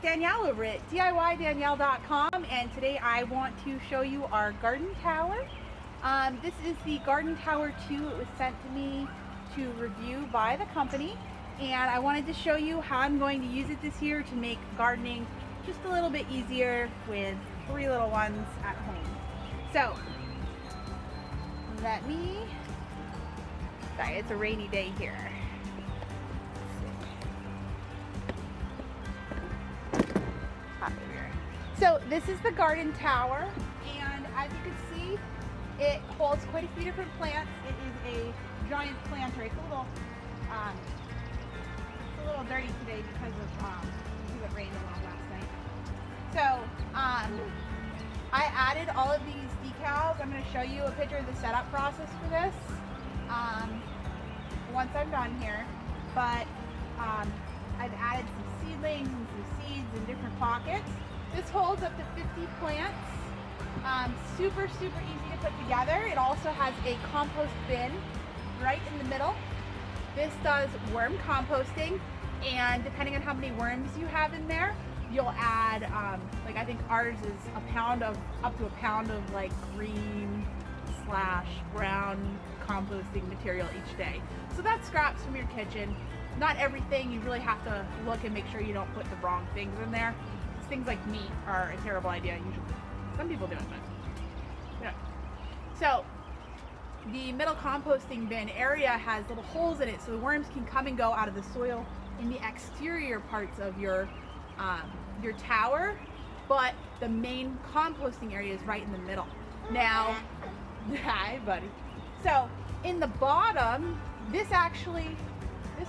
Danielle over at DIYDanielle.com, and today I want to show you our garden tower. This is the Garden Tower 2. It was sent to me to review by the company, and I wanted to show you how I'm going to use it this year to make gardening just a little bit easier with 3 little ones at home. So, sorry, it's a rainy day here. So this is the garden tower, and as you can see, it holds quite a few different plants. It is a giant planter. It's a little dirty today because it rained a lot last night. So I added all of these decals. I'm going to show you a picture of the setup process for this once I'm done here. But I've added some seedlings and some seeds in different pockets. This holds up to 50 plants. Super easy to put together. It also has a compost bin right in the middle. This does worm composting, and depending on how many worms you have in there, you'll add, like I think ours is up to a pound of like green/brown composting material each day. So that's scraps from your kitchen. Not everything. You really have to look and make sure you don't put the wrong things in there. Things like meat are a terrible idea usually. Some people do it, but yeah. So the middle composting bin area has little holes in it so the worms can come and go out of the soil in the exterior parts of your tower, but the main composting area is right in the middle. Now, hi buddy. So in the bottom, this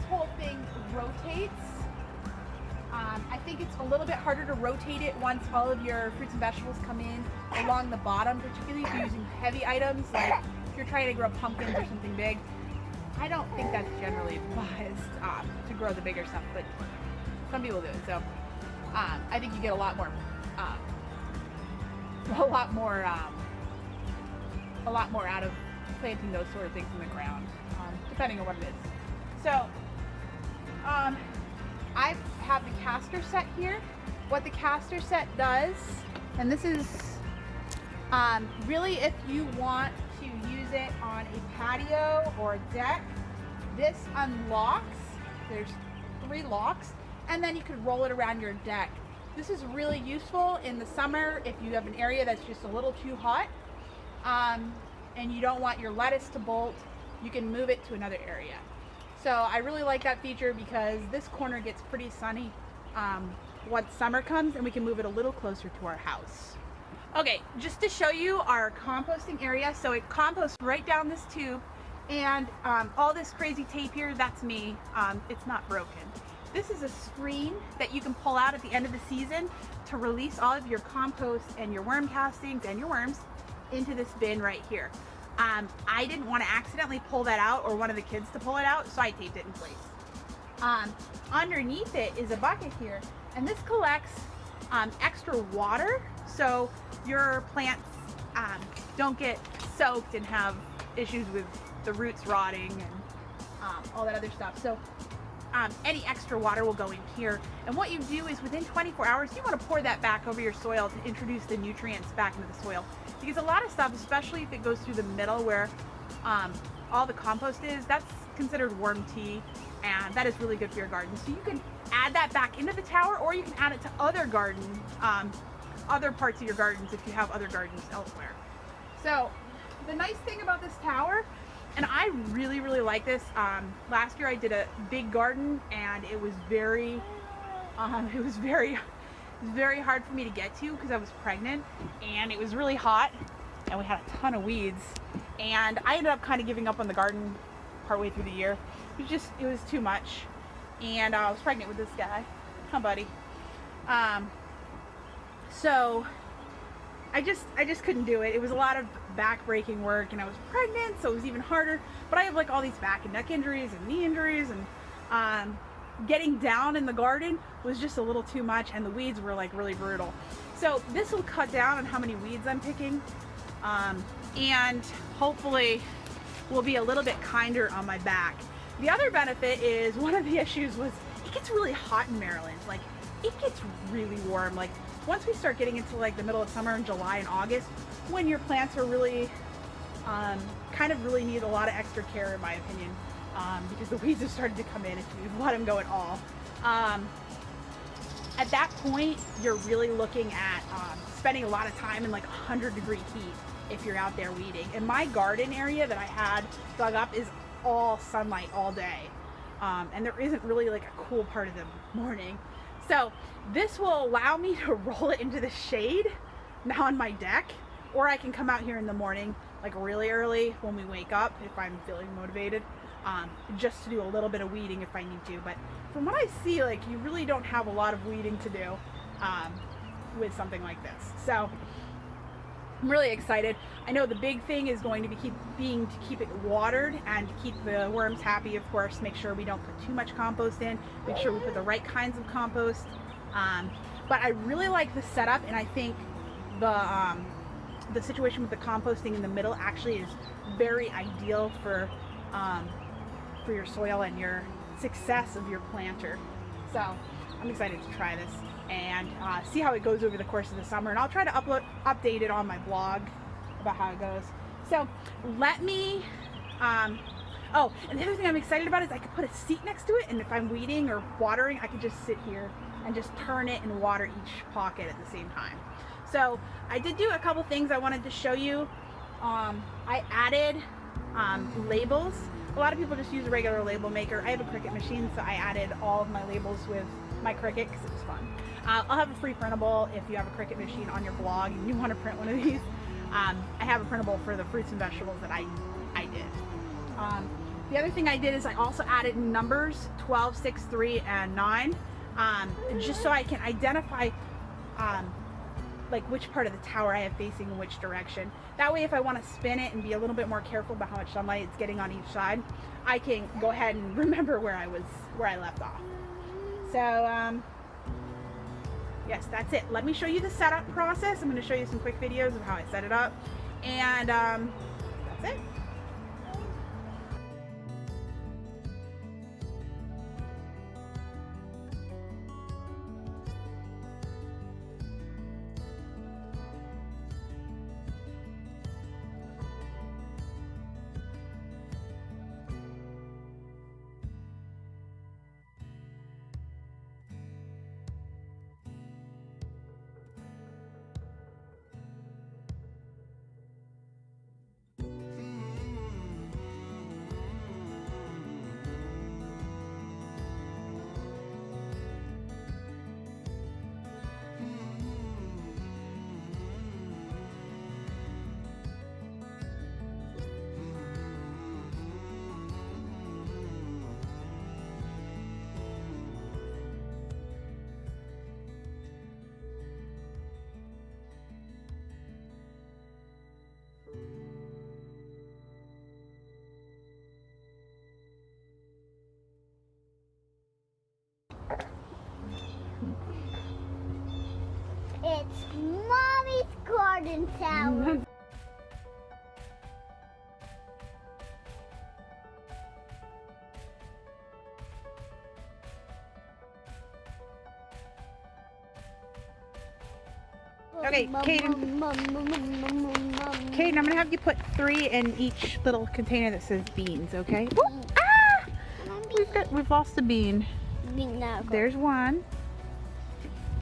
whole thing rotates. I think it's a little bit harder to rotate it once all of your fruits and vegetables come in along the bottom, particularly if you're using heavy items, like if you're trying to grow pumpkins or something big. I don't think that's generally advised to grow the bigger stuff, but some people do it. So I think you get a lot more out of planting those sort of things in the ground, depending on what it is. So I have the caster set here. What the caster set does, and this is really if you want to use it on a patio or a deck, this unlocks. There's 3 locks, and then you could roll it around your deck. This is really useful in the summer if you have an area that's just a little too hot and you don't want your lettuce to bolt. You can move it to another area. So I really like that feature because this corner gets pretty sunny once summer comes, and we can move it a little closer to our house. Okay, just to show you our composting area. So it composts right down this tube, and all this crazy tape here, that's me. It's not broken. This is a screen that you can pull out at the end of the season to release all of your compost and your worm castings and your worms into this bin right here. I didn't want to accidentally pull that out or one of the kids to pull it out, so I taped it in place. Underneath it is a bucket here, and this collects extra water so your plants don't get soaked and have issues with the roots rotting and all that other stuff. So any extra water will go in here, and what you do is within 24 hours you want to pour that back over your soil to introduce the nutrients back into the soil, because a lot of stuff, especially if it goes through the middle where all the compost is, that's considered worm tea, and that is really good for your garden. So you can add that back into the tower, or you can add it to other parts of your gardens if you have other gardens elsewhere. So the nice thing about this tower, and I really like this. Last year I did a big garden, and it was very hard for me to get to because I was pregnant, and it was really hot, and we had a ton of weeds, and I ended up kind of giving up on the garden partway through the year. It was too much, and I was pregnant with this guy. Huh, buddy? So I just couldn't do it. It was a lot of back-breaking work, and I was pregnant, so it was even harder. But I have like all these back and neck injuries and knee injuries, and getting down in the garden was just a little too much, and the weeds were like really brutal. So this will cut down on how many weeds I'm picking, and hopefully will be a little bit kinder on my back. The other benefit is, one of the issues was it gets really hot in Maryland. Like, it gets really warm. Like once we start getting into like the middle of summer in July and August, when your plants are really kind of really need a lot of extra care in my opinion, because the weeds have started to come in if you let them go at all. At that point, you're really looking at spending a lot of time in like 100-degree heat if you're out there weeding. And my garden area that I had dug up is all sunlight all day. And there isn't really like a cool part of the morning. So this will allow me to roll it into the shade now on my deck, or I can come out here in the morning like really early when we wake up if I'm feeling motivated, just to do a little bit of weeding if I need to. But from what I see, like you really don't have a lot of weeding to do with something like this. So I'm really excited. I know the big thing is going to be keep it watered and to keep the worms happy, of course. Make sure we don't put too much compost in. Make sure we put the right kinds of compost. But I really like the setup, and I think the situation with the composting in the middle actually is very ideal for your soil and your success of your planter. So I'm excited to try this and see how it goes over the course of the summer, and I'll try to update it on my blog about how it goes. So let me oh, and the other thing I'm excited about is I could put a seat next to it, and if I'm weeding or watering, I could just sit here and just turn it and water each pocket at the same time. So I did do a couple things I wanted to show you. I added labels. A lot of people just use a regular label maker. I have a Cricut machine, so I added all of my labels with my Cricut because it was fun. I'll have a free printable if you have a Cricut machine on your blog and you want to print one of these. I have a printable for the fruits and vegetables that I did. The other thing I did is I also added numbers 12, 6, 3, and 9, just so I can identify like which part of the tower I have facing in which direction. That way if I want to spin it and be a little bit more careful about how much sunlight it's getting on each side, I can go ahead and remember where I left off. So yes, that's it. Let me show you the setup process. I'm going to show you some quick videos of how I set it up, and that's it. It's Mommy's garden tower. Okay, Caden, I'm going to have you put 3 in each little container that says beans, okay? Ooh, ah! We've lost a bean. There's 1.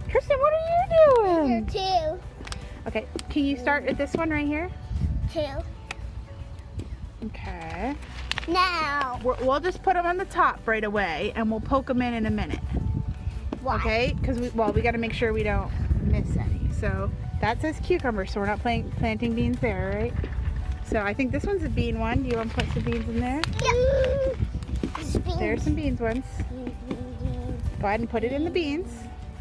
Kristen, what are you doing? There 2. Okay, can you start at this one right here? 2. Okay. Now. We'll just put them on the top right away, and we'll poke them in a minute. Why? Okay? Because we got to make sure we don't miss any. So that says cucumber, so we're not planting beans there, right? So I think this one's a bean one. Do you want to put some beans in there? Yeah. There's some beans ones. Go ahead and put it in the beans.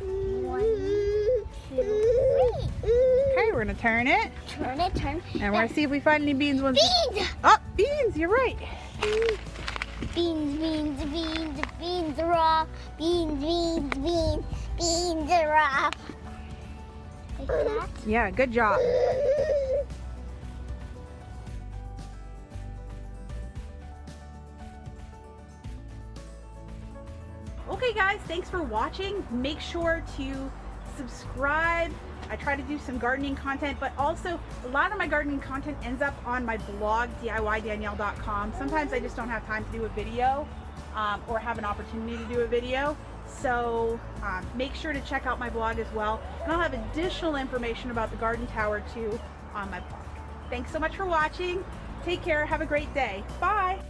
1, 2, 3. Okay, we're gonna turn it. Turn it, turn. And we're gonna see if we find any beans ones. Beans! Oh, beans, you're right. Beans, beans, beans, beans are off. Beans, beans, beans, beans are off. Like that? Yeah, good job. Okay, Okay guys, thanks for watching. Make sure to subscribe. I try to do some gardening content, but also a lot of my gardening content ends up on my blog, DIYDanielle.com. Sometimes I just don't have time to do a video or have an opportunity to do a video. So make sure to check out my blog as well. And I'll have additional information about the garden tower too on my blog. Thanks so much for watching. Take care. Have a great day. Bye.